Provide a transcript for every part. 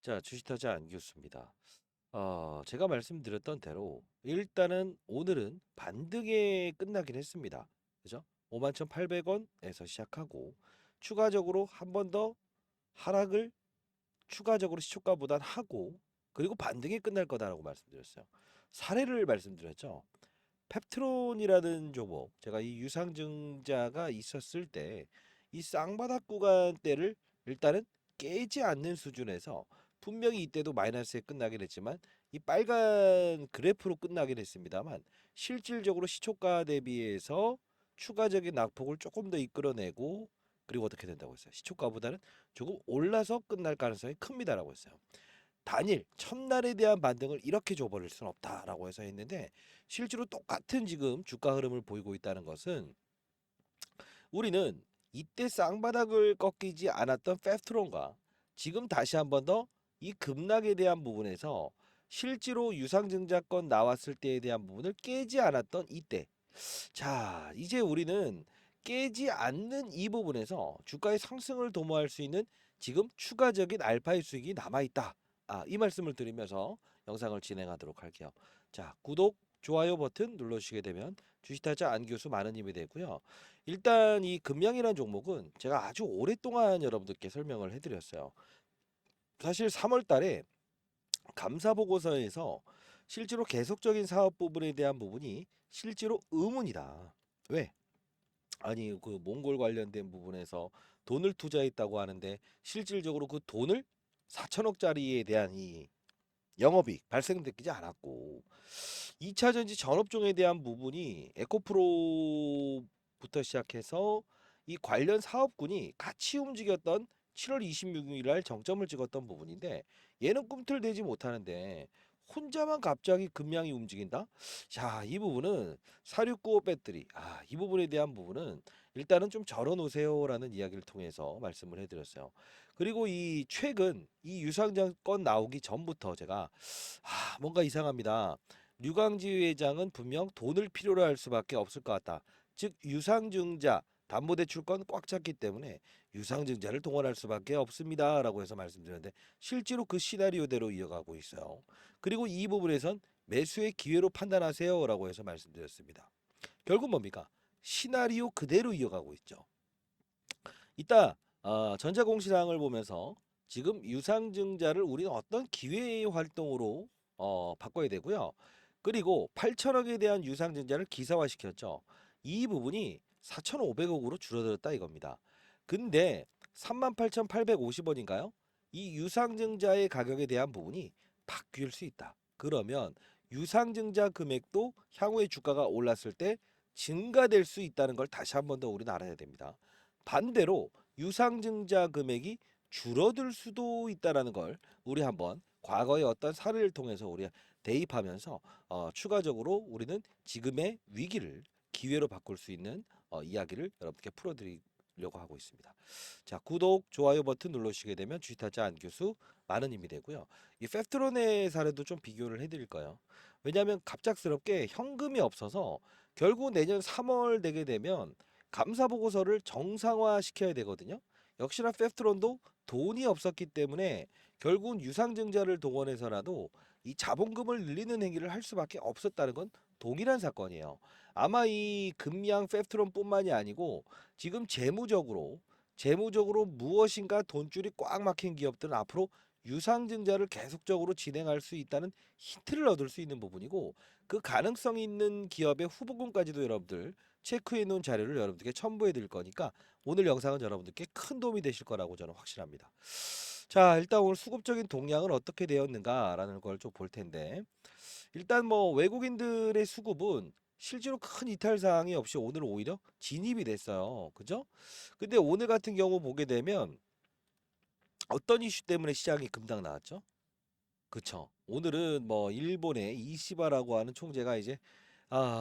자, 주식타자 안교수입니다. 제가 말씀드렸던 대로 일단은 오늘은 반등에 끝나긴 했습니다. 그죠? 51,800원에서 시작하고 추가적으로 한 번 더 하락을 추가적으로 시초가보단 하고 그리고 반등에 끝날 거다라고 말씀드렸어요. 사례를 말씀드렸죠. 펩트론이라는 종목, 제가 이 유상증자가 있었을 때 이 쌍바닥 구간대를 일단은 깨지 않는 수준에서 분명히 이때도 마이너스에 끝나긴 했지만 이 빨간 그래프로 끝나긴 했습니다만 실질적으로 시초가 대비해서 추가적인 낙폭을 조금 더 이끌어내고 그리고 어떻게 된다고 했어요? 시초가보다는 조금 올라서 끝날 가능성이 큽니다라고 했어요. 단일 첫날에 대한 반등을 이렇게 줘버릴 수는 없다라고 해서 했는데 실제로 똑같은 지금 주가 흐름을 보이고 있다는 것은 우리는 이때 쌍바닥을 꺾이지 않았던 페프트론과 지금 다시 한번 더 이 급락에 대한 부분에서 실제로 유상증자권 나왔을 때에 대한 부분을 깨지 않았던 이때, 자 이제 우리는 깨지 않는 이 부분에서 주가의 상승을 도모할 수 있는 지금 추가적인 알파의 수익이 남아있다. 이 말씀을 드리면서 영상을 진행하도록 할게요. 자, 구독, 좋아요 버튼 눌러주시게 되면 주식타자 안교수 많은 힘이 되고요. 일단 이 금양이라는 종목은 제가 아주 오랫동안 여러분들께 설명을 해드렸어요. 사실 3월 달에 감사보고서에서 실제로 계속적인 사업 부분에 대한 부분이 실제로 의문이다. 왜? 아니 그 몽골 관련된 부분에서 돈을 투자했다고 하는데 실질적으로 그 돈을 4천억짜리에 대한 이 영업이익 발생되지 않았고 2차 전지 전업종에 대한 부분이 에코프로부터 시작해서 이 관련 사업군이 같이 움직였던 7월 26일 날 정점을 찍었던 부분인데 얘는 꿈틀대지 못하는데 혼자만 갑자기 급량이 움직인다? 자, 이 부분은 4695 배터리. 이 부분에 대한 부분은 일단은 좀 절어 놓으세요라는 이야기를 통해서 말씀을 해드렸어요. 그리고 이 최근 이 유상증 건 나오기 전부터 제가 뭔가 이상합니다. 류광지 회장은 분명 돈을 필요로 할 수밖에 없을 것 같다. 즉 유상증자 담보대출권 꽉 찼기 때문에 유상증자를 동원할 수밖에 없습니다라고 해서 말씀드렸는데 실제로 그 시나리오대로 이어가고 있어요. 그리고 이 부분에선 매수의 기회로 판단하세요라고 해서 말씀드렸습니다. 결국 뭡니까? 시나리오 그대로 이어가고 있죠. 이따 전자공시상을 보면서 지금 유상증자를 우리는 어떤 기회 활동으로 바꿔야 되고요. 그리고 8천억에 대한 유상증자를 기사화시켰죠. 이 부분이 4,500억으로 줄어들었다 이겁니다. 근데 38,850원인가요? 이 유상증자의 가격에 대한 부분이 바뀔 수 있다. 그러면 유상증자 금액도 향후에 주가가 올랐을 때 증가될 수 있다는 걸 다시 한 번 더 우리는 알아야 됩니다. 반대로 유상증자 금액이 줄어들 수도 있다라는 걸 우리 한번 과거의 어떤 사례를 통해서 우리 대입하면서 추가적으로 우리는 지금의 위기를 기회로 바꿀 수 있는 이야기를 여러분께 풀어드리려고 하고 있습니다. 자, 구독, 좋아요 버튼 눌러주시게 되면 주식타자 안교수 많은 힘이 되고요. 이 페프트론의 사례도 좀 비교를 해드릴 거예요. 왜냐하면 갑작스럽게 현금이 없어서 결국 내년 3월 되게 되면 감사 보고서를 정상화 시켜야 되거든요. 역시나 페프트론도 돈이 없었기 때문에 결국은 유상증자를 동원해서라도 이 자본금을 늘리는 행위를 할 수밖에 없었다는 건 동일한 사건이에요. 아마 이 금양 페프트론뿐만이 아니고 지금 재무적으로 무엇인가 돈줄이 꽉 막힌 기업들은 앞으로 유상증자를 계속적으로 진행할 수 있다는 힌트를 얻을 수 있는 부분이고 그 가능성이 있는 기업의 후보군까지도 여러분들 체크해 놓은 자료를 여러분들께 첨부해 드릴 거니까 오늘 영상은 여러분들께 큰 도움이 되실 거라고 저는 확신합니다. 자, 일단 오늘 수급적인 동향은 어떻게 되었는가라는 걸 좀 볼 텐데 일단 뭐 외국인들의 수급은 실제로 큰 이탈 사항이 없이 오늘 오히려 진입이 됐어요. 그죠? 근데 오늘 같은 경우 보게 되면 어떤 이슈 때문에 시장이 급락 나왔죠? 그쵸. 오늘은 뭐 일본의 이시바라고 하는 총재가 이제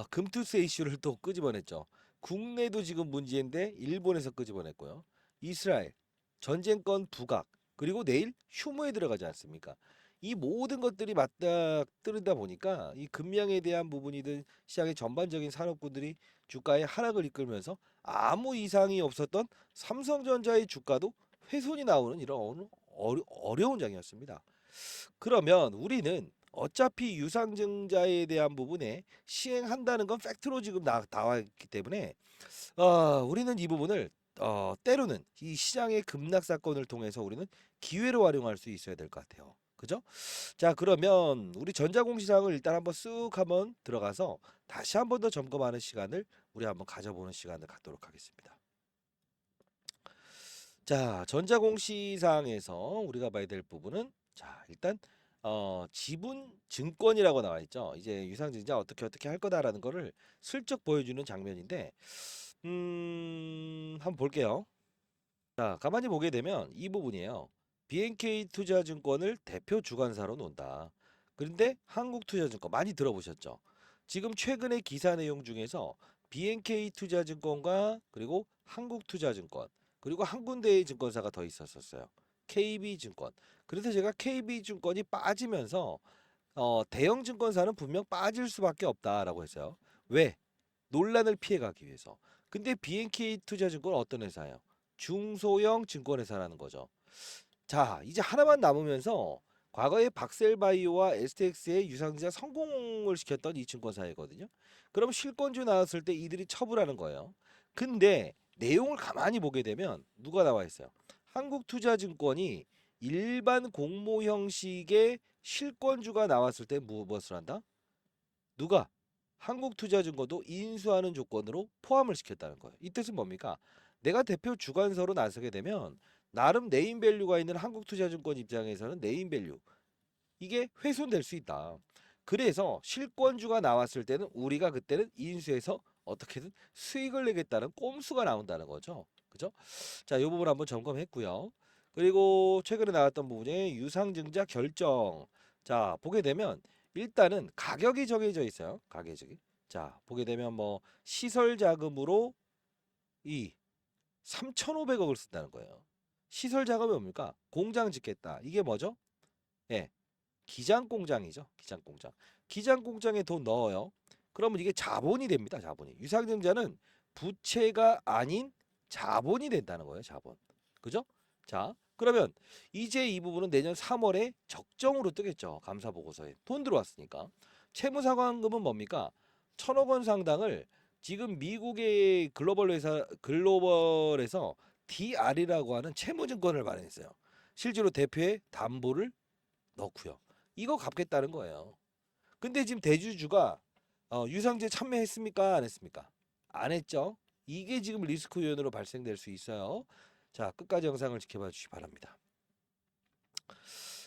금투세 이슈를 또 끄집어냈죠. 국내도 지금 문제인데 일본에서 끄집어냈고요. 이스라엘 전쟁권 부각 그리고 내일 휴무에 들어가지 않습니까? 이 모든 것들이 맞닥뜨리다 보니까 이 금양에 대한 부분이든 시장의 전반적인 산업군들이 주가의 하락을 이끌면서 아무 이상이 없었던 삼성전자의 주가도 훼손이 나오는 이런 어려운 장이었습니다. 그러면 우리는 어차피 유상증자에 대한 부분에 시행한다는 건 팩트로 지금 나와 있기 때문에 우리는 이 부분을 때로는 이 시장의 급락 사건을 통해서 우리는 기회로 활용할 수 있어야 될 것 같아요. 그죠? 자, 그러면 우리 전자공시상을 일단 한번 쓱 한번 들어가서 다시 한번 더 점검하는 시간을 우리 한번 가져보는 시간을 갖도록 하겠습니다. 자, 전자공시상에서 우리가 봐야 될 부분은 자, 일단 지분 증권이라고 나와 있죠. 이제 유상증자 어떻게 할 거다라는 거를 슬쩍 보여주는 장면인데 한번 볼게요. 자, 가만히 보게 되면 이 부분이에요. BNK 투자증권을 대표 주관사로 놓는다. 그런데 한국투자증권 많이 들어보셨죠? 지금 최근의 기사 내용 중에서 BNK 투자증권과 그리고 한국투자증권 그리고 한 군데의 증권사가 더 있었어요. KB증권. 그래서 제가 KB증권이 빠지면서 대형 증권사는 분명 빠질 수밖에 없다라고 했어요. 왜? 논란을 피해가기 위해서. 근데 BNK 투자증권은 어떤 회사예요? 중소형 증권회사라는 거죠. 자, 이제 하나만 남으면서 과거에 박셀바이오와 STX의 유상증자 성공을 시켰던 이 증권사이거든요. 그럼 실권주 나왔을 때 이들이 처분하는 거예요. 근데 내용을 가만히 보게 되면 누가 나와 있어요? 한국투자증권이 일반 공모 형식의 실권주가 나왔을 때 무엇을 한다? 누가? 한국투자증권도 인수하는 조건으로 포함을 시켰다는 거예요. 이 뜻은 뭡니까? 내가 대표 주관서로 나서게 되면 나름 네임밸류가 있는 한국투자증권 입장에서는 네임밸류 이게 훼손될 수 있다. 그래서 실권주가 나왔을 때는 우리가 그때는 인수해서 어떻게든 수익을 내겠다는 꼼수가 나온다는 거죠. 그죠? 자, 이 부분 한번 점검했고요. 그리고 최근에 나왔던 부분에 유상증자 결정. 자, 보게 되면 일단은 가격이 정해져 있어요. 가격이. 자, 보게 되면 뭐 시설 자금으로 이 3,500억을 쓴다는 거예요. 시설 자금이 뭡니까? 공장 짓겠다. 이게 뭐죠? 예. 기장 공장이죠. 기장 공장. 기장 공장에 돈 넣어요. 그러면 이게 자본이 됩니다. 자본이. 유상증자는 부채가 아닌 자본이 된다는 거예요. 자본. 그죠? 자, 그러면 이제 이 부분은 내년 3월에 적정으로 뜨겠죠. 감사 보고서에. 돈 들어왔으니까. 채무 상환금은 뭡니까? 1,000억 원 상당을 지금 미국의 글로벌에서 DR이라고 하는 채무증권을 발행했어요. 실제로 대표의 담보를 넣고요. 이거 갚겠다는 거예요. 근데 지금 대주주가 유상증자에 참여했습니까? 안 했습니까? 안 했죠. 이게 지금 리스크 요인으로 발생될 수 있어요. 자, 끝까지 영상을 지켜봐 주시기 바랍니다.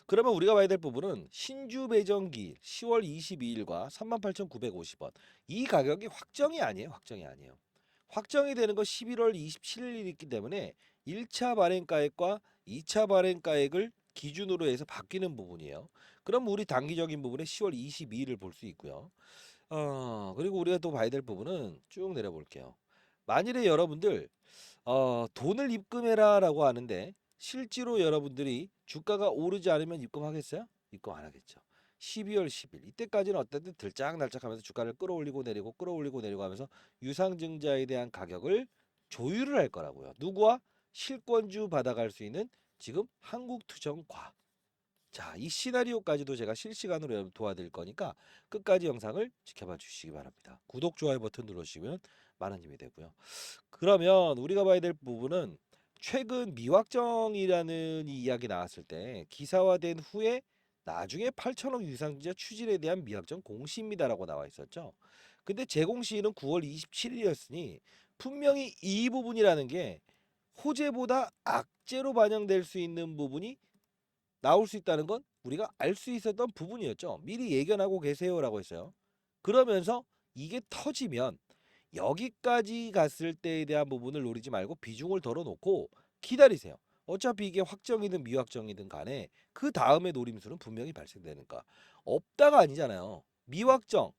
그러면 우리가 봐야 될 부분은 신주 배정기일 10월 22일과 38,950원. 이 가격이 확정이 아니에요. 확정이 아니에요. 확정이 되는 건 11월 27일이 있기 때문에 1차 발행가액과 2차 발행가액을 기준으로 해서 바뀌는 부분이에요. 그럼 우리 단기적인 부분에 10월 22일을 볼 수 있고요. 그리고 우리가 또 봐야 될 부분은 쭉 내려볼게요. 만일에 여러분들 돈을 입금해라라고 하는데 실제로 여러분들이 주가가 오르지 않으면 입금하겠어요? 입금 안 하겠죠. 12월 10일 이때까지는 어쨌든 들짝날짝하면서 주가를 끌어올리고 내리고 하면서 유상증자에 대한 가격을 조율을 할 거라고요. 누구와? 실권주 받아갈 수 있는 지금 한국투정과. 자, 이 시나리오까지도 제가 실시간으로 여러분 도와드릴 거니까 끝까지 영상을 지켜봐 주시기 바랍니다. 구독, 좋아요 버튼 눌러주시면 많은 힘이 되고요. 그러면 우리가 봐야 될 부분은 최근 미확정이라는 이 이야기 나왔을 때 기사화된 후에 나중에 8천억 유상증자 추진에 대한 미확정 공시입니다라고 나와 있었죠. 근데 재공시일은 9월 27일이었으니 분명히 이 부분이라는 게 호재보다 악재로 반영될 수 있는 부분이 나올 수 있다는 건 우리가 알 수 있었던 부분이었죠. 미리 예견하고 계세요라고 했어요. 그러면서 이게 터지면 여기까지 갔을 때에 대한 부분을 노리지 말고 비중을 덜어놓고 기다리세요. 어차피 이게 확정이든 미확정이든 간에 그 다음에 노림수는 분명히 발생되니까 없다가 아니잖아요. 미확정,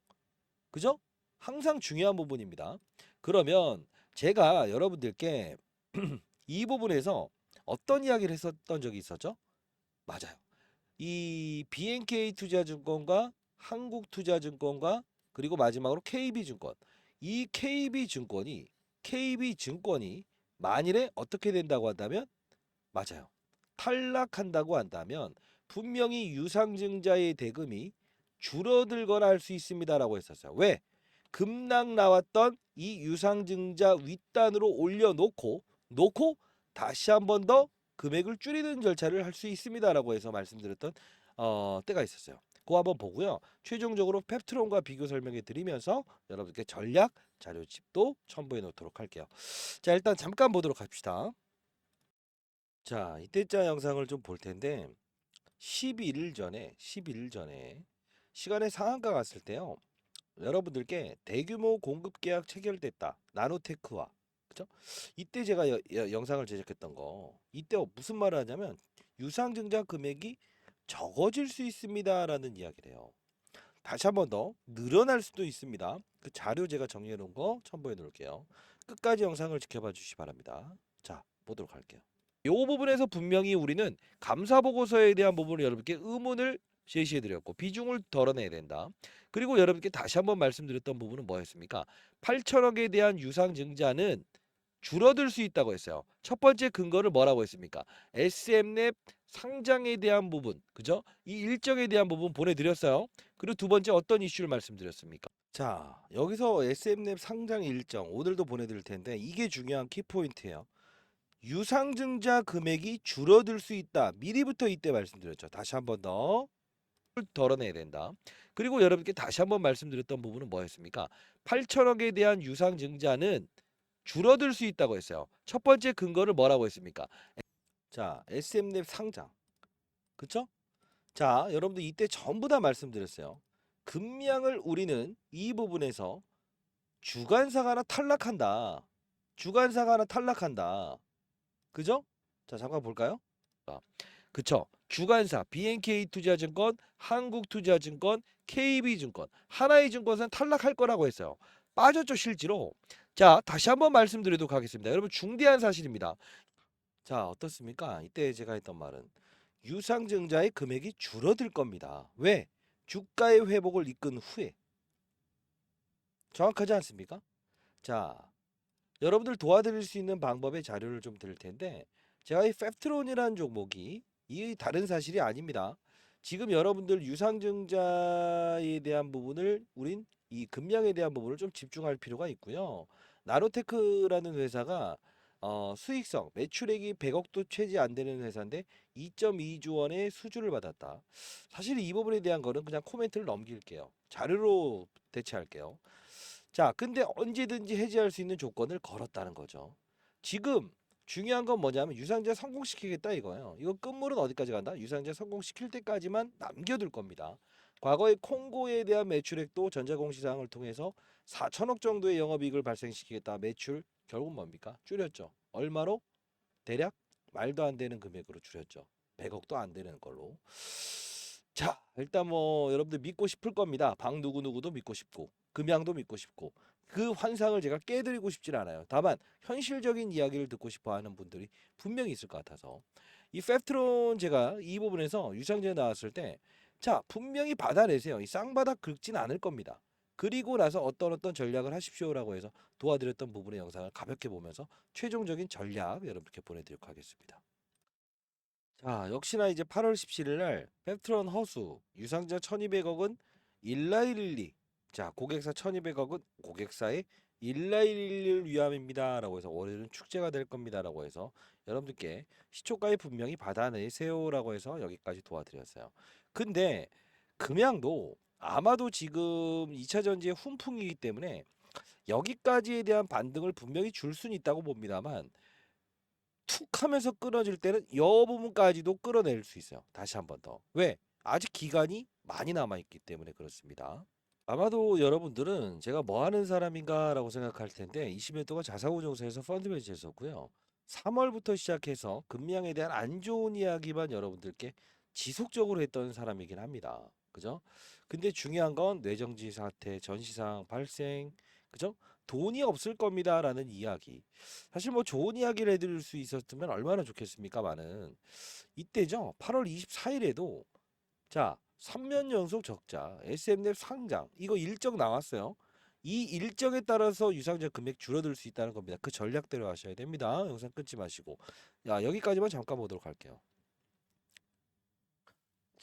그죠? 항상 중요한 부분입니다. 그러면 제가 여러분들께 이 부분에서 어떤 이야기를 했었던 적이 있었죠? 맞아요. 이 BNK 투자증권과 한국투자증권과 그리고 마지막으로 KB증권. 이 KB증권이 만일에 어떻게 된다고 한다면 맞아요. 탈락한다고 한다면 분명히 유상증자의 대금이 줄어들거나 할 수 있습니다라고 했었어요. 왜? 급락 나왔던 이 유상증자 윗단으로 올려놓고 다시 한 번 더 금액을 줄이는 절차를 할 수 있습니다라고 해서 말씀드렸던 때가 있었어요. 그거 한번 보고요. 최종적으로 펩트론과 비교 설명해 드리면서 여러분께 전략 자료집도 첨부해 놓도록 할게요. 자, 일단 잠깐 보도록 합시다. 자, 이때자 영상을 좀 볼 텐데 11일 전에 시간의 상한가 갔을 때요. 여러분들께 대규모 공급 계약 체결됐다. 나노테크와. 그죠? 이때 제가 영상을 제작했던 거. 이때 무슨 말을 하냐면 유상증자 금액이 적어질 수 있습니다라는 이야기를 해요. 다시 한 번 더 늘어날 수도 있습니다. 그 자료 제가 정리해 놓은 거 첨부해 놓을게요. 끝까지 영상을 지켜봐 주시기 바랍니다. 자, 보도록 할게요. 이 부분에서 분명히 우리는 감사 보고서에 대한 부분을 여러분께 의문을 제시해 드렸고 비중을 덜어내야 된다. 그리고 여러분께 다시 한번 말씀드렸던 부분은 뭐였습니까? 8천억에 대한 유상증자는 줄어들 수 있다고 했어요. 첫 번째 근거를 뭐라고 했습니까? SM랩 상장에 대한 부분, 그죠? 이 일정에 대한 부분 보내드렸어요. 그리고 두 번째 어떤 이슈를 말씀드렸습니까? 자, 여기서 SM랩 상장 일정 오늘도 보내드릴 텐데 이게 중요한 키포인트예요. 유상증자 금액이 줄어들 수 있다. 미리부터 이때 말씀드렸죠. 다시 한 번 더 덜어내야 된다. 그리고 여러분께 다시 한번 말씀드렸던 부분은 뭐였습니까? 8천억에 대한 유상증자는 줄어들 수 있다고 했어요. 첫 번째 근거를 뭐라고 했습니까? 자, SM랩 상장. 그쵸? 자, 여러분들 이때 전부 다 말씀드렸어요. 금량을 우리는 이 부분에서 주관사가 하나 탈락한다. 주관사가 하나 탈락한다. 그죠? 자, 잠깐 볼까요? 그쵸? 주관사 BNK 투자증권, 한국투자증권, KB증권, 하나이증권은 탈락할 거라고 했어요. 빠졌죠, 실제로. 자, 다시 한번 말씀드리도록 하겠습니다. 여러분 중대한 사실입니다. 자, 어떻습니까? 이때 제가 했던 말은 유상증자의 금액이 줄어들 겁니다. 왜? 주가의 회복을 이끈 후에. 정확하지 않습니까? 자, 여러분들 도와드릴 수 있는 방법의 자료를 좀 드릴 텐데 제가 이 펩트론이라는 종목이 이 다른 사실이 아닙니다. 지금 여러분들 유상증자에 대한 부분을 우린 이 금량에 대한 부분을 좀 집중할 필요가 있고요. 나노테크라는 회사가 수익성 매출액이 100억도 채지 안 되는 회사인데 2.2조 원의 수주를 받았다. 사실 이 부분에 대한 거는 그냥 코멘트를 넘길게요. 자료로 대체할게요. 자, 근데 언제든지 해지할 수 있는 조건을 걸었다는 거죠. 지금 중요한 건 뭐냐면 유상증자 성공시키겠다 이거예요. 이거 끝물은 어디까지 간다? 유상증자 성공시킬 때까지만 남겨둘 겁니다. 과거에 콩고에 대한 매출액도 전자공시상을 통해서 4천억 정도의 영업이익을 발생시키겠다. 매출 결국 뭡니까? 줄였죠. 얼마로? 대략 말도 안 되는 금액으로 줄였죠. 100억도 안 되는 걸로. 자, 일단 뭐 여러분들 믿고 싶을 겁니다. 방 누구누구도 믿고 싶고 금양도 믿고 싶고 그 환상을 제가 깨드리고 싶진 않아요. 다만 현실적인 이야기를 듣고 싶어 하는 분들이 분명히 있을 것 같아서 이 펩트론 제가 이 부분에서 유상증자 나왔을 때 자, 분명히 받아내세요. 이 쌍바닥 긁진 않을 겁니다. 그리고 나서 어떤 전략을 하십시오라고 해서 도와드렸던 부분의 영상을 가볍게 보면서 최종적인 전략 여러분께 보내드리도록 하겠습니다. 자, 역시나 이제 8월 17일 날 펩트론 허수 유상증자 1200억은 일라일리 자, 고객사 1200억은 고객사의 일라일리를 위함입니다라고 해서 올해는 축제가 될 겁니다라고 해서 여러분들께 시초가에 분명히 받아내세요라고 해서 여기까지 도와드렸어요. 근데 금양도 아마도 지금 2차 전지의 훈풍이기 때문에 여기까지에 대한 반등을 분명히 줄 수는 있다고 봅니다만 툭 하면서 끊어질 때는 이 부분까지도 끌어낼 수 있어요. 다시 한 번 더. 왜? 아직 기간이 많이 남아있기 때문에 그렇습니다. 아마도 여러분들은 제가 뭐 하는 사람인가라고 생각할 텐데 20년 동안 자산운용사에서 펀드 매니저였었고요. 3월부터 시작해서 금양에 대한 안 좋은 이야기만 여러분들께 지속적으로 했던 사람이긴 합니다. 그죠? 근데 중요한 건 뇌정지 사태, 전시상 발생, 그죠? 돈이 없을 겁니다라는 이야기. 사실 뭐 좋은 이야기를 해드릴 수 있었으면 얼마나 좋겠습니까만은 이때죠. 8월 24일에도 자 3년 연속 적자 SM랩 상장 이거 일정 나왔어요. 이 일정에 따라서 유상증자 금액 줄어들 수 있다는 겁니다. 그 전략대로 하셔야 됩니다. 영상 끊지 마시고 야 여기까지만 잠깐 보도록 할게요.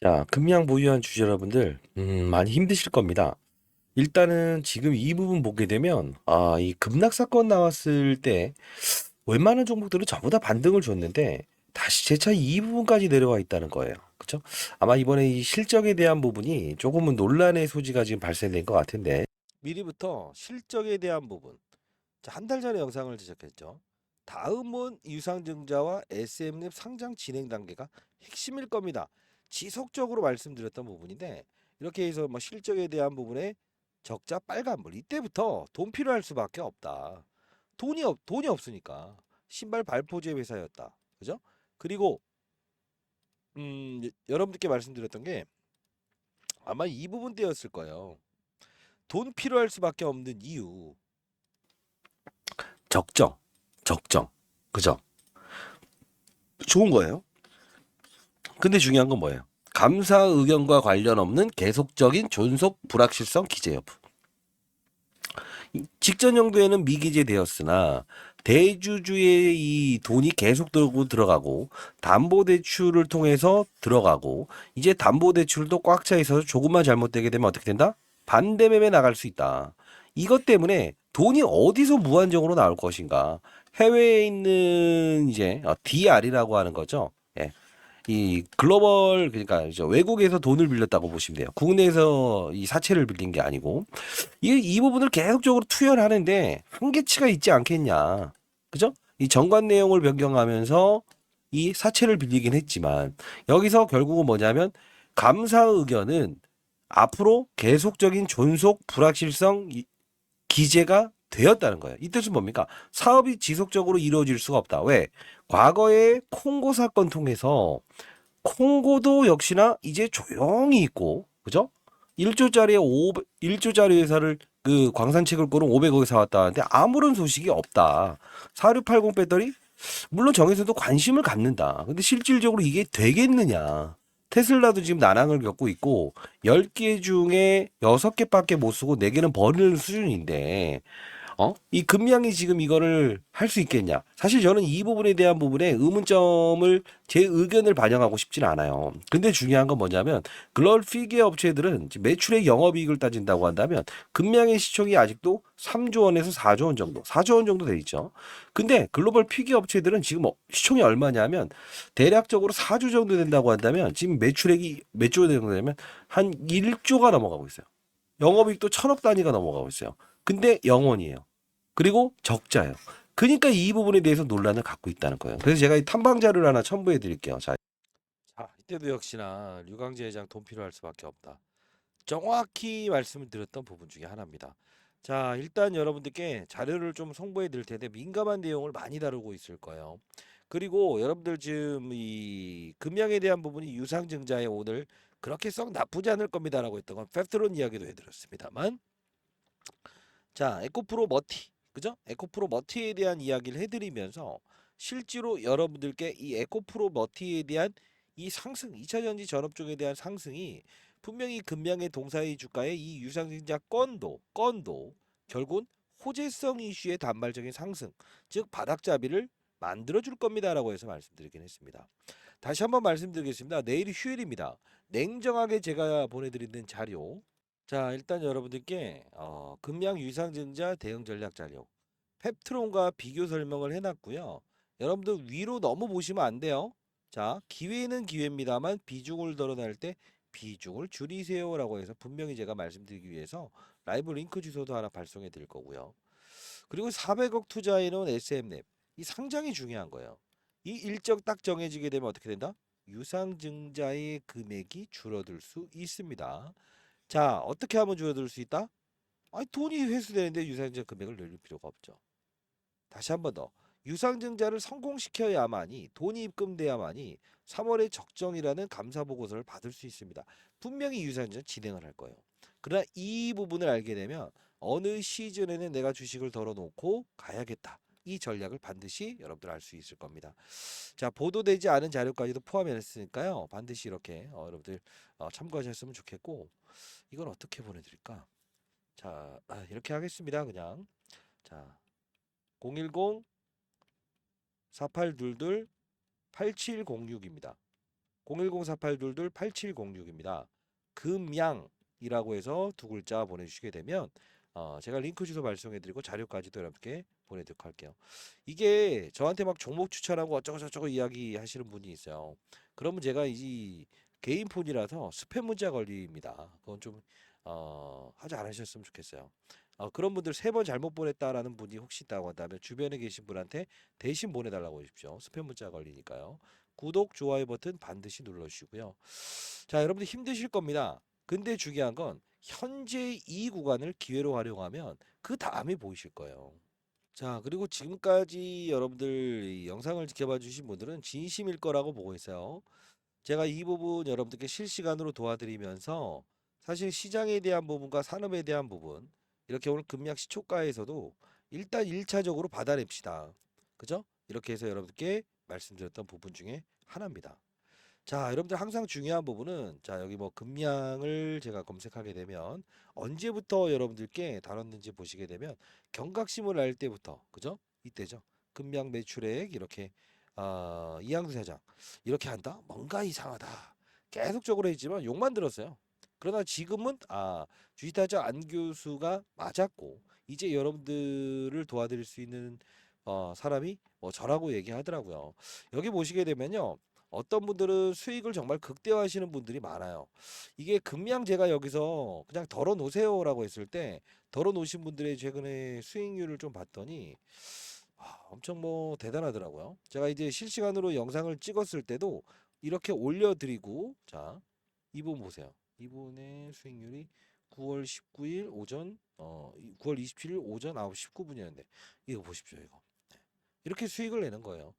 자, 금양 보유한 주주 여러분들, 많이 힘드실 겁니다. 일단은 지금 이 부분 보게 되면, 이 급락 사건 나왔을 때, 웬만한 종목들은 전부 다 반등을 줬는데, 다시 재차 이 부분까지 내려와 있다는 거예요. 그쵸? 아마 이번에 이 실적에 대한 부분이 조금은 논란의 소지가 지금 발생된 것 같은데, 미리부터 실적에 대한 부분. 자, 한 달 전에 영상을 제작했죠. 다음은 유상증자와 SM랩 상장 진행 단계가 핵심일 겁니다. 지속적으로 말씀드렸던 부분인데 이렇게 해서 뭐 실적에 대한 부분에 적자 빨간불 이때부터 돈 필요할 수밖에 없다. 돈이 없으니까 신발 발포제 회사였다. 그죠? 그리고 여러분들께 말씀드렸던 게 아마 이 부분 때였을 거예요. 돈 필요할 수밖에 없는 이유. 적정, 적정. 그죠? 좋은 거예요. 근데 중요한 건 뭐예요? 감사 의견과 관련 없는 계속적인 존속 불확실성 기재 여부. 직전 연도에는 미기재되었으나 대주주의 이 돈이 계속 들고 들어가고 담보대출을 통해서 들어가고 이제 담보대출도 꽉 차 있어서 조금만 잘못되게 되면 어떻게 된다? 반대매매 나갈 수 있다. 이것 때문에 돈이 어디서 무한정으로 나올 것인가? 해외에 있는 이제 DR이라고 하는 거죠. 예. 이 글로벌 그러니까 이제 외국에서 돈을 빌렸다고 보시면 돼요. 국내에서 이 사채를 빌린 게 아니고 이 부분을 계속적으로 투여를 하는데 한계치가 있지 않겠냐. 그죠? 이 정관 내용을 변경하면서 이 사채를 빌리긴 했지만 여기서 결국은 뭐냐면 감사 의견은 앞으로 계속적인 존속 불확실성 기재가 되었다는 거예요. 이 뜻은 뭡니까? 사업이 지속적으로 이루어질 수가 없다. 왜? 과거에 콩고 사건 통해서 콩고도 역시나 이제 조용히 있고, 그죠? 1조짜리 1조짜리 회사를 그 광산책을 거는 500억에 사왔다는데 아무런 소식이 없다. 4680 배터리? 물론 정에서도 관심을 갖는다. 근데 실질적으로 이게 되겠느냐? 테슬라도 지금 난항을 겪고 있고 10개 중에 6개밖에 못 쓰고 4개는 버리는 수준인데 이 금양이 지금 이거를 할 수 있겠냐? 사실 저는 이 부분에 대한 부분에 의문점을 제 의견을 반영하고 싶진 않아요. 근데 중요한 건 뭐냐면 글로벌 피기어 업체들은 매출의 영업이익을 따진다고 한다면 금양의 시총이 아직도 3조 원에서 4조 원 정도, 4조 원 정도 돼 있죠. 근데 글로벌 피기어 업체들은 지금 시총이 얼마냐면 대략적으로 4조 정도 된다고 한다면 지금 매출액이 몇 조 정도 되면 한 1조가 넘어가고 있어요. 영업이익도 천억 단위가 넘어가고 있어요. 근데 영원이에요. 그리고 적자예요. 그러니까 이 부분에 대해서 논란을 갖고 있다는 거예요. 그래서 제가 이 탐방 자료를 하나 첨부해 드릴게요. 자, 자, 이때도 역시나 류광재 회장 돈 필요할 수밖에 없다. 정확히 말씀을 드렸던 부분 중에 하나입니다. 자, 일단 여러분들께 자료를 좀 송부해 드릴 텐데 민감한 내용을 많이 다루고 있을 거예요. 그리고 여러분들 지금 이 금양에 대한 부분이 유상증자에 오늘 그렇게 썩 나쁘지 않을 겁니다라고 했던 건 팩트론 이야기도 해드렸습니다만 자, 에코프로 머티. 그죠? 에코프로 머티에 대한 이야기를 해드리면서 실제로 여러분들께 이 에코프로 머티에 대한 이 상승, 2차전지 전업 쪽에 대한 상승이 분명히 금양의 동사의 주가의 이 유상증자 건도 결국은 호재성 이슈의 단발적인 상승, 즉 바닥잡이를 만들어 줄 겁니다라고 해서 말씀드리긴 했습니다. 다시 한번 말씀드리겠습니다. 내일이 휴일입니다. 냉정하게 제가 보내드리는 자료 자, 일단 여러분들께 금양 유상증자 대응 전략 자료 펩트론과 비교 설명을 해놨고요. 여러분들 위로 너무 보시면 안 돼요. 자, 기회는 기회입니다만 비중을 드러낼 때 비중을 줄이세요라고 해서 분명히 제가 말씀드리기 위해서 라이브 링크 주소도 하나 발송해 드릴 거고요. 그리고 400억 투자해놓은 SM랩 이 상장이 중요한 거예요. 이 일정 딱 정해지게 되면 어떻게 된다? 유상증자의 금액이 줄어들 수 있습니다. 자, 어떻게 하면 줄어들 수 있다? 아니, 돈이 회수되는데 유상증자 금액을 늘릴 필요가 없죠. 다시 한 번 더. 유상증자를 성공시켜야만이 돈이 입금돼야만이 3월에 적정이라는 감사 보고서를 받을 수 있습니다. 분명히 유상증자 진행을 할 거예요. 그러나 이 부분을 알게 되면 어느 시즌에는 내가 주식을 덜어놓고 가야겠다. 이 전략을 반드시 여러분들 알 수 있을 겁니다. 자, 보도되지 않은 자료까지도 포함했으니까요. 반드시 이렇게 여러분들 참고하셨으면 좋겠고 이건 어떻게 보내드릴까? 자, 이렇게 하겠습니다. 그냥 자, 010 4822 8706입니다. 010-4822-8706입니다. 금양이라고 해서 두 글자 보내주시게 되면 제가 링크 주소 발송해드리고 자료까지도 여러분께 보내드리도록 할게요. 이게 저한테 막 종목 추천하고 어쩌고저쩌고 이야기 하시는 분이 있어요. 그러면 제가 이 개인 폰이라서 스팸 문자 걸립니다. 그건 좀 하지 않으셨으면 좋겠어요. 그런 분들 3번 잘못 보냈다라는 분이 혹시 있다고 한다면 주변에 계신 분한테 대신 보내달라고 하십시오. 스팸 문자 걸리니까요. 구독, 좋아요 버튼 반드시 눌러주시고요. 자, 여러분들 힘드실 겁니다. 근데 중요한 건 현재 이 구간을 기회로 활용하면 그 다음이 보이실 거예요. 자, 그리고 지금까지 여러분들 이 영상을 지켜봐 주신 분들은 진심일 거라고 보고 있어요. 제가 이 부분 여러분들께 실시간으로 도와드리면서 사실 시장에 대한 부분과 산업에 대한 부분 이렇게 오늘 금약 시초가에서도 일단 1차적으로 받아냅시다. 그죠? 이렇게 해서 여러분들께 말씀드렸던 부분 중에 하나입니다. 자, 여러분들 항상 중요한 부분은 자, 여기 뭐 금량을 제가 검색하게 되면 언제부터 여러분들께 다뤘는지 보시게 되면 경각심을 알 때부터 그죠? 이때죠. 금량 매출액 이렇게 이양수 사장 이렇게 한다? 뭔가 이상하다. 계속적으로 했지만 욕만 들었어요. 그러나 지금은 주식타자 안 교수가 맞았고 이제 여러분들을 도와드릴 수 있는 사람이 뭐 저라고 얘기하더라고요. 여기 보시게 되면요. 어떤 분들은 수익을 정말 극대화하시는 분들이 많아요. 이게 금량 제가 여기서 그냥 덜어 놓으세요라고 했을 때 덜어 놓으신 분들의 최근에 수익률을 좀 봤더니 엄청 뭐 대단하더라고요. 제가 이제 실시간으로 영상을 찍었을 때도 이렇게 올려드리고 자, 이분 보세요. 이분의 수익률이 9월 19일 오전 9월 27일 오전 9시 19분이었는데 이거 보십시오, 이거. 네. 이렇게 수익을 내는 거예요.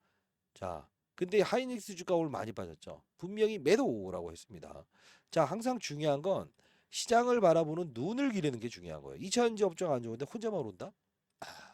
자, 근데 하이닉스 주가 오늘 많이 빠졌죠. 분명히 매도라고 했습니다. 자, 항상 중요한 건 시장을 바라보는 눈을 기르는 게 중요한 거예요. 2차전지 업종 안 좋은데 혼자만 오른다?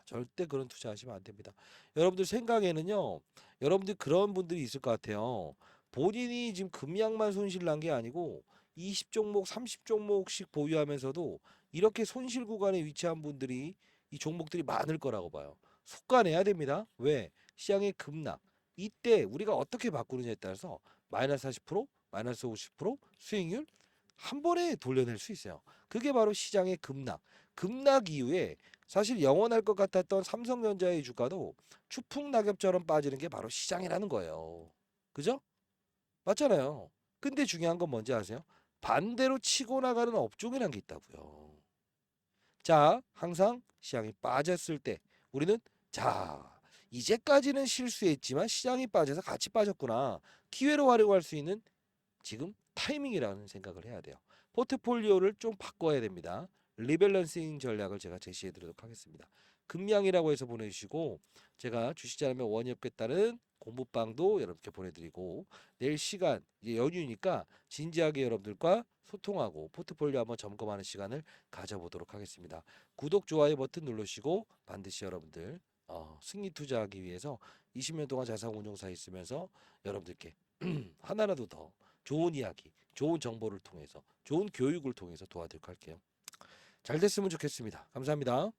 절대 그런 투자하시면 안 됩니다. 여러분들 생각에는요, 여러분들 그런 분들이 있을 것 같아요. 본인이 지금 금량만 손실 난 게 아니고 20종목, 30종목씩 보유하면서도 이렇게 손실 구간에 위치한 분들이 이 종목들이 많을 거라고 봐요. 속가내야 됩니다. 왜? 시장의 급락. 이때 우리가 어떻게 바꾸느냐에 따라서 마이너스 40%, 마이너스 50% 수익률 한 번에 돌려낼 수 있어요. 그게 바로 시장의 급락. 급락 이후에 사실 영원할 것 같았던 삼성전자의 주가도 추풍 낙엽처럼 빠지는 게 바로 시장이라는 거예요. 그죠? 맞잖아요. 근데 중요한 건 뭔지 아세요? 반대로 치고 나가는 업종이라는 게 있다고요. 자, 항상 시장이 빠졌을 때 우리는 자, 이제까지는 실수했지만 시장이 빠져서 같이 빠졌구나. 기회로 활용할 수 있는 지금 타이밍이라는 생각을 해야 돼요. 포트폴리오를 좀 바꿔야 됩니다. 리밸런싱 전략을 제가 제시해 드리도록 하겠습니다. 금량이라고 해서 보내주시고 제가 주식자라면 원이업에 따른 공부방도 여러분께 보내드리고 내일 시간 이제 연휴니까 진지하게 여러분들과 소통하고 포트폴리오 한번 점검하는 시간을 가져보도록 하겠습니다. 구독, 좋아요 버튼 누르시고 반드시 여러분들 승리 투자하기 위해서 20년 동안 자산운용사 있으면서 여러분들께 하나라도 더 좋은 이야기, 좋은 정보를 통해서, 좋은 교육을 통해서 도와드리도록 할게요. 잘 됐으면 좋겠습니다. 감사합니다.